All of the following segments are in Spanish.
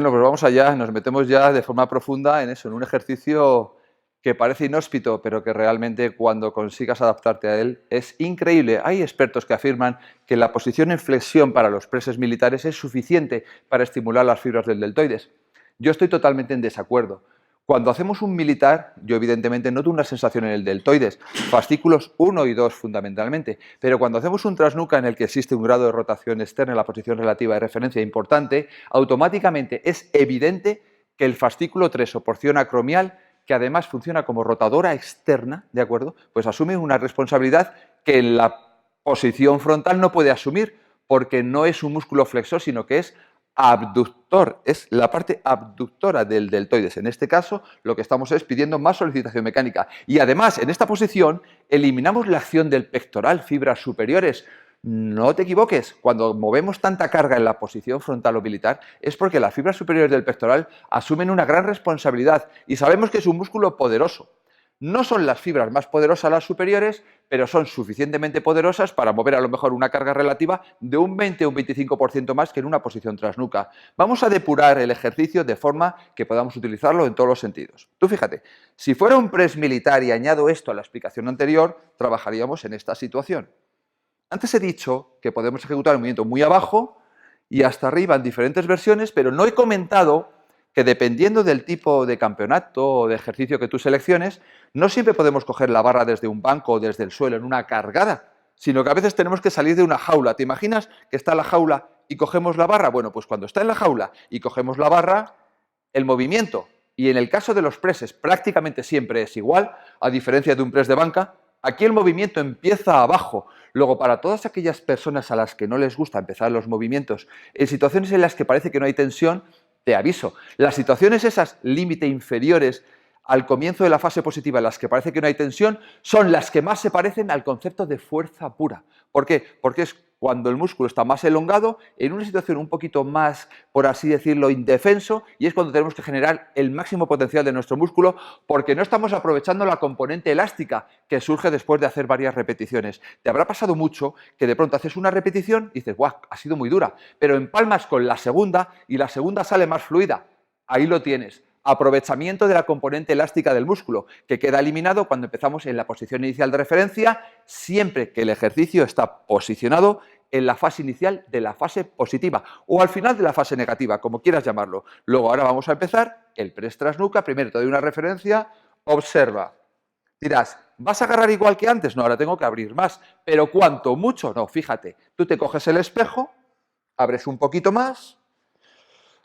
Bueno, pues vamos allá, nos metemos ya de forma profunda en eso, en un ejercicio que parece inhóspito, pero que realmente cuando consigas adaptarte a él es increíble. Hay expertos que afirman que la posición en flexión para los preses militares es suficiente para estimular las fibras del deltoides. Yo estoy totalmente en desacuerdo. Cuando hacemos un militar, yo evidentemente noto una sensación en el deltoides, fascículos 1 y 2 fundamentalmente, pero cuando hacemos un trasnuca en el que existe un grado de rotación externa en la posición relativa de referencia importante, automáticamente es evidente que el fascículo 3 o porción acromial, que además funciona como rotadora externa, ¿de acuerdo? Pues asume una responsabilidad que en la posición frontal no puede asumir porque no es un músculo flexor, sino que es abductor, es la parte abductora del deltoides. En este caso, lo que estamos es pidiendo más solicitación mecánica. Y además, en esta posición, eliminamos la acción del pectoral, fibras superiores. No te equivoques, cuando movemos tanta carga en la posición frontal o militar es porque las fibras superiores del pectoral asumen una gran responsabilidad y sabemos que es un músculo poderoso. No son las fibras más poderosas las superiores, pero son suficientemente poderosas para mover a lo mejor una carga relativa de un 20 o un 25% más que en una posición trasnuca. Vamos a depurar el ejercicio de forma que podamos utilizarlo en todos los sentidos. Tú fíjate, si fuera un press militar y añado esto a la explicación anterior, trabajaríamos en esta situación. Antes he dicho que podemos ejecutar el movimiento muy abajo y hasta arriba en diferentes versiones, pero no he comentado que dependiendo del tipo de campeonato o de ejercicio que tú selecciones, no siempre podemos coger la barra desde un banco o desde el suelo en una cargada, sino que a veces tenemos que salir de una jaula. ¿Te imaginas que está la jaula y cogemos la barra? Bueno, pues cuando está en la jaula y cogemos la barra, el movimiento, y en el caso de los presses prácticamente siempre es igual, a diferencia de un press de banca, aquí el movimiento empieza abajo. Luego, para todas aquellas personas a las que no les gusta empezar los movimientos, en situaciones en las que parece que no hay tensión, te aviso, las situaciones esas límite inferiores al comienzo de la fase positiva en las que parece que no hay tensión son las que más se parecen al concepto de fuerza pura. ¿Por qué? Porque es cuando el músculo está más elongado, en una situación un poquito más, por así decirlo, indefenso, y es cuando tenemos que generar el máximo potencial de nuestro músculo porque no estamos aprovechando la componente elástica que surge después de hacer varias repeticiones. Te habrá pasado mucho que de pronto haces una repetición y dices, ¡guau! Ha sido muy dura, pero empalmas con la segunda y la segunda sale más fluida. Ahí lo tienes. Aprovechamiento de la componente elástica del músculo, que queda eliminado cuando empezamos en la posición inicial de referencia, siempre que el ejercicio está posicionado en la fase inicial de la fase positiva o al final de la fase negativa, como quieras llamarlo. Luego ahora vamos a empezar el press trasnuca. Primero te doy una referencia, observa. Dirás, ¿vas a agarrar igual que antes? No, ahora tengo que abrir más. ¿Pero cuánto? ¿Mucho? No, fíjate, tú te coges el espejo, abres un poquito más,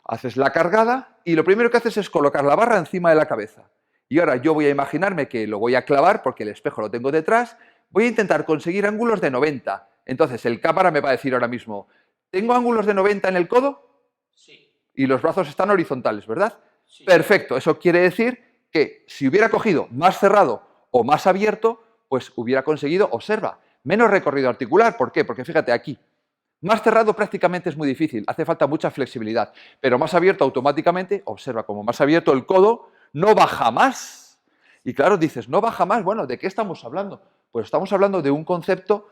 haces la cargada y lo primero que haces es colocar la barra encima de la cabeza. Y ahora yo voy a imaginarme que lo voy a clavar porque el espejo lo tengo detrás. Voy a intentar conseguir ángulos de 90. Entonces el cámara me va a decir ahora mismo, ¿tengo ángulos de 90 en el codo? Sí, Y los brazos están horizontales, ¿verdad? sí. Perfecto, eso quiere decir que si hubiera cogido más cerrado o más abierto, pues hubiera conseguido, observa, menos recorrido articular. ¿Por qué? Porque fíjate aquí, más cerrado prácticamente es muy difícil, hace falta mucha flexibilidad, pero más abierto automáticamente, observa como más abierto el codo, no baja más. Y claro, dices, no baja más, bueno, ¿de qué estamos hablando? Pues estamos hablando de un concepto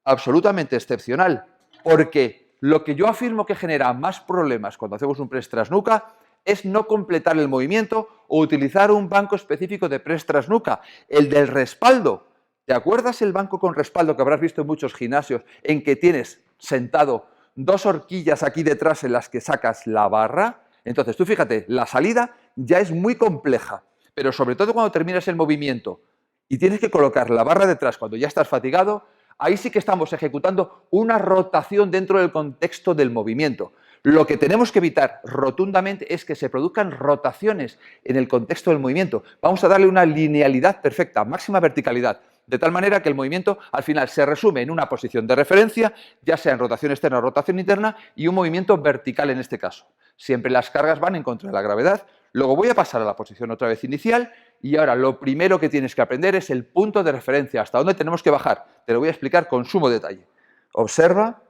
absolutamente excepcional, porque lo que yo afirmo que genera más problemas cuando hacemos un press trasnuca es no completar el movimiento o utilizar un banco específico de press trasnuca, el del respaldo. ¿Te acuerdas el banco con respaldo que habrás visto en muchos gimnasios en que tienes sentado dos horquillas aquí detrás en las que sacas la barra? Entonces, tú fíjate, la salida ya es muy compleja, pero sobre todo cuando terminas el movimiento y tienes que colocar la barra detrás cuando ya estás fatigado, ahí sí que estamos ejecutando una rotación dentro del contexto del movimiento. Lo que tenemos que evitar rotundamente es que se produzcan rotaciones en el contexto del movimiento. Vamos a darle una linealidad perfecta, máxima verticalidad, de tal manera que el movimiento al final se resume en una posición de referencia, ya sea en rotación externa o rotación interna, y un movimiento vertical en este caso. Siempre las cargas van en contra de la gravedad. Luego voy a pasar a la posición otra vez inicial y ahora lo primero que tienes que aprender es el punto de referencia, hasta dónde tenemos que bajar. Te lo voy a explicar con sumo detalle. Observa,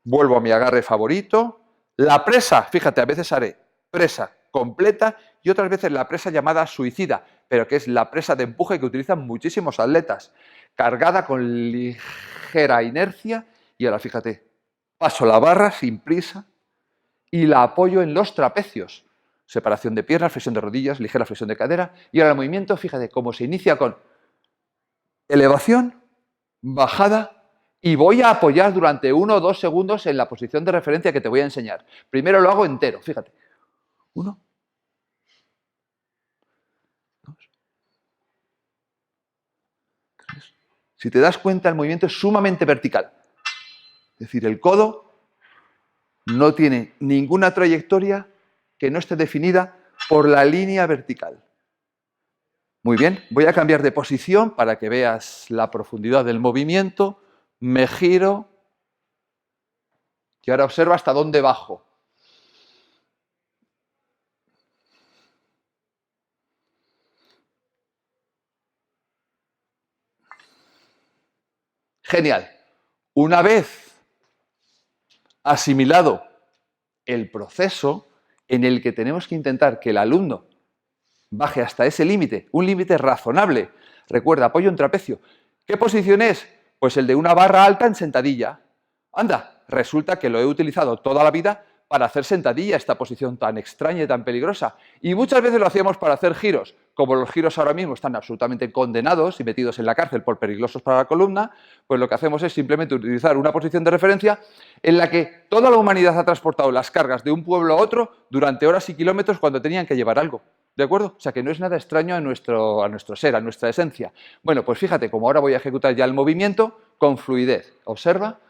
vuelvo a mi agarre favorito. La presa, fíjate, a veces haré presa completa y otras veces la presa llamada suicida, pero que es la presa de empuje que utilizan muchísimos atletas, cargada con ligera inercia y ahora fíjate, paso la barra sin prisa y la apoyo en los trapecios. Separación de piernas, flexión de rodillas, ligera flexión de cadera. Y ahora el movimiento, fíjate, cómo se inicia con elevación, bajada, y voy a apoyar durante 1 o 2 segundos en la posición de referencia que te voy a enseñar. Primero lo hago entero, fíjate. 1, 2, 3. Si te das cuenta, el movimiento es sumamente vertical. Es decir, el codo no tiene ninguna trayectoria que no esté definida por la línea vertical. Muy bien, voy a cambiar de posición para que veas la profundidad del movimiento. Me giro y ahora observa hasta dónde bajo. Genial. Una vez asimilado el proceso en el que tenemos que intentar que el alumno baje hasta ese límite, un límite razonable. Recuerda, apoyo en trapecio. ¿Qué posición es? Pues el de una barra alta en sentadilla. Anda, resulta que lo he utilizado toda la vida para hacer sentadilla, esta posición tan extraña y tan peligrosa. Y muchas veces lo hacíamos para hacer giros. Como los giros ahora mismo están absolutamente condenados y metidos en la cárcel por peligrosos para la columna, pues lo que hacemos es simplemente utilizar una posición de referencia en la que toda la humanidad ha transportado las cargas de un pueblo a otro durante horas y kilómetros cuando tenían que llevar algo. ¿De acuerdo? O sea, que no es nada extraño a nuestro ser, a nuestra esencia. Bueno, pues fíjate, como ahora voy a ejecutar ya el movimiento con fluidez. Observa.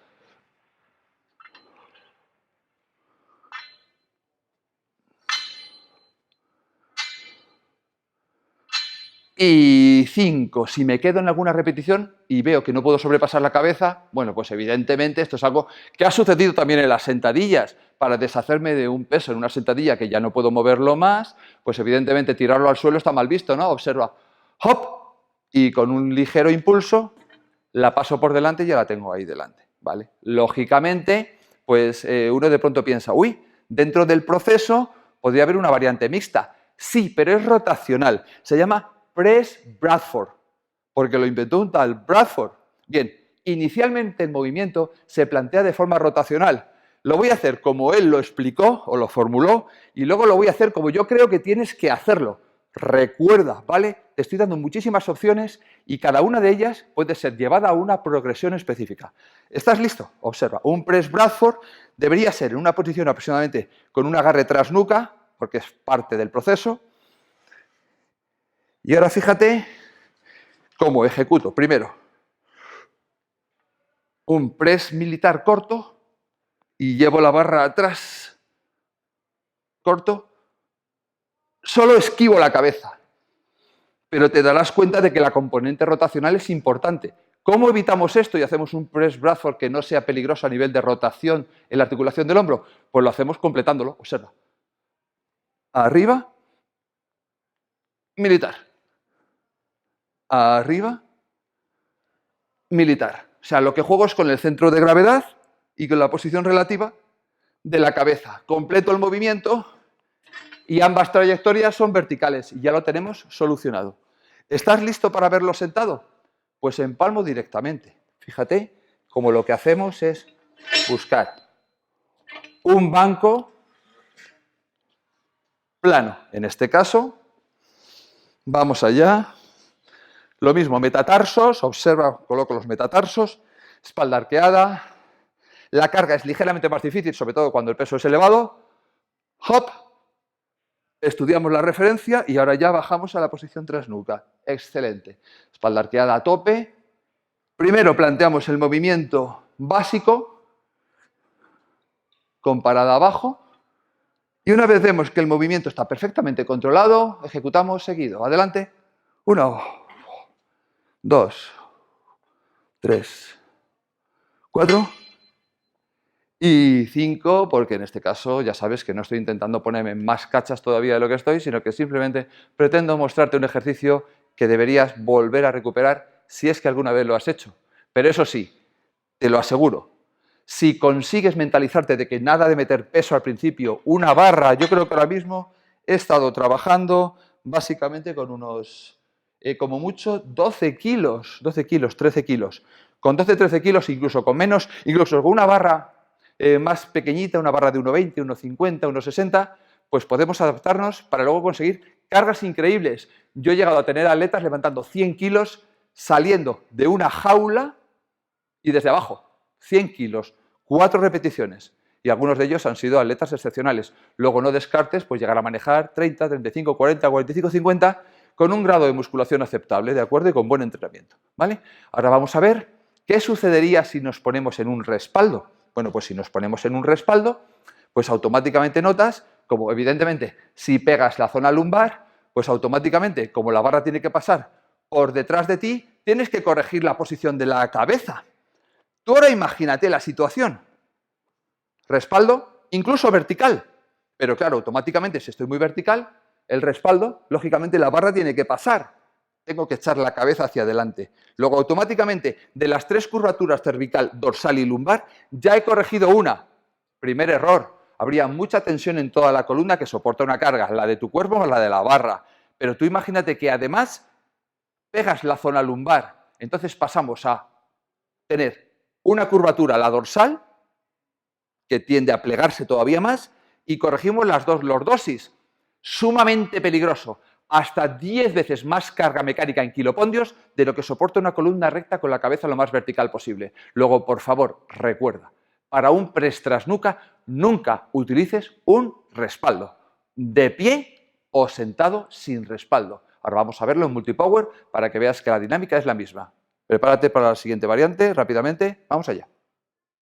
Y 5. Si me quedo en alguna repetición y veo que no puedo sobrepasar la cabeza, bueno, pues evidentemente esto es algo que ha sucedido también en las sentadillas. Para deshacerme de un peso en una sentadilla que ya no puedo moverlo más, pues evidentemente tirarlo al suelo está mal visto, ¿no? Observa, ¡hop! Y con un ligero impulso la paso por delante y ya la tengo ahí delante, ¿vale? Lógicamente, pues uno de pronto piensa, uy, dentro del proceso podría haber una variante mixta. Sí, pero es rotacional. Se llama Press Bradford, porque lo inventó un tal Bradford. Bien, inicialmente el movimiento se plantea de forma rotacional. Lo voy a hacer como él lo explicó o lo formuló y luego lo voy a hacer como yo creo que tienes que hacerlo. Recuerda, ¿vale? Te estoy dando muchísimas opciones y cada una de ellas puede ser llevada a una progresión específica. ¿Estás listo? Observa, un press Bradford debería ser en una posición aproximadamente con un agarre tras nuca, porque es parte del proceso. Y ahora fíjate cómo ejecuto. Primero, un press militar corto y llevo la barra atrás, corto. Solo esquivo la cabeza, pero te darás cuenta de que la componente rotacional es importante. ¿Cómo evitamos esto y hacemos un press Bradford que no sea peligroso a nivel de rotación en la articulación del hombro? Pues lo hacemos completándolo. Observa. Arriba, militar. Arriba, militar. O sea, lo que juego es con el centro de gravedad y con la posición relativa de la cabeza. Completo el movimiento y ambas trayectorias son verticales y ya lo tenemos solucionado. ¿Estás listo para verlo sentado? Pues empalmo directamente. Fíjate como lo que hacemos es buscar un banco plano. En este caso, vamos allá. Lo mismo, metatarsos, observa, coloco los metatarsos, espalda arqueada. La carga es ligeramente más difícil, sobre todo cuando el peso es elevado. Hop. Estudiamos la referencia y ahora ya bajamos a la posición tras nuca. Excelente. Espalda arqueada a tope. Primero planteamos el movimiento básico con parada abajo. Y una vez vemos que el movimiento está perfectamente controlado, ejecutamos seguido. Adelante. 1, 2, 3, 4 y 5, porque en este caso ya sabes que no estoy intentando ponerme más cachas todavía de lo que estoy, sino que simplemente pretendo mostrarte un ejercicio que deberías volver a recuperar si es que alguna vez lo has hecho. Pero eso sí, te lo aseguro, si consigues mentalizarte de que nada de meter peso al principio, una barra, yo creo que ahora mismo he estado trabajando básicamente con unos, como mucho, 12 kilos, 13 kilos. Con 12, 13 kilos, incluso con menos, incluso con una barra más pequeñita, una barra de 1,20, 1,50, 1,60, pues podemos adaptarnos para luego conseguir cargas increíbles. Yo he llegado a tener atletas levantando 100 kilos saliendo de una jaula y desde abajo, 100 kilos, 4 repeticiones. Y algunos de ellos han sido atletas excepcionales. Luego no descartes pues llegar a manejar 30, 35, 40, 45, 50 con un grado de musculación aceptable, ¿de acuerdo? Y con buen entrenamiento, ¿vale? Ahora vamos a ver qué sucedería si nos ponemos en un respaldo. Bueno, pues si nos ponemos en un respaldo, pues automáticamente notas como evidentemente si pegas la zona lumbar, pues automáticamente como la barra tiene que pasar por detrás de ti, tienes que corregir la posición de la cabeza. Tú ahora imagínate la situación. Respaldo, incluso vertical. Pero claro, automáticamente si estoy muy vertical, el respaldo, lógicamente la barra tiene que pasar. Tengo que echar la cabeza hacia adelante. Luego automáticamente de las 3 curvaturas cervical, dorsal y lumbar, ya he corregido una. Primer error. Habría mucha tensión en toda la columna que soporta una carga, la de tu cuerpo o la de la barra. Pero tú imagínate que además pegas la zona lumbar. Entonces pasamos a tener una curvatura, la dorsal, que tiende a plegarse todavía más, y corregimos las dos lordosis. Sumamente peligroso. Hasta 10 veces más carga mecánica en kilopondios de lo que soporta una columna recta con la cabeza lo más vertical posible. Luego, por favor, recuerda, para un press tras nuca, nunca utilices un respaldo, de pie o sentado sin respaldo. Ahora vamos a verlo en multipower para que veas que la dinámica es la misma. Prepárate para la siguiente variante, rápidamente, vamos allá.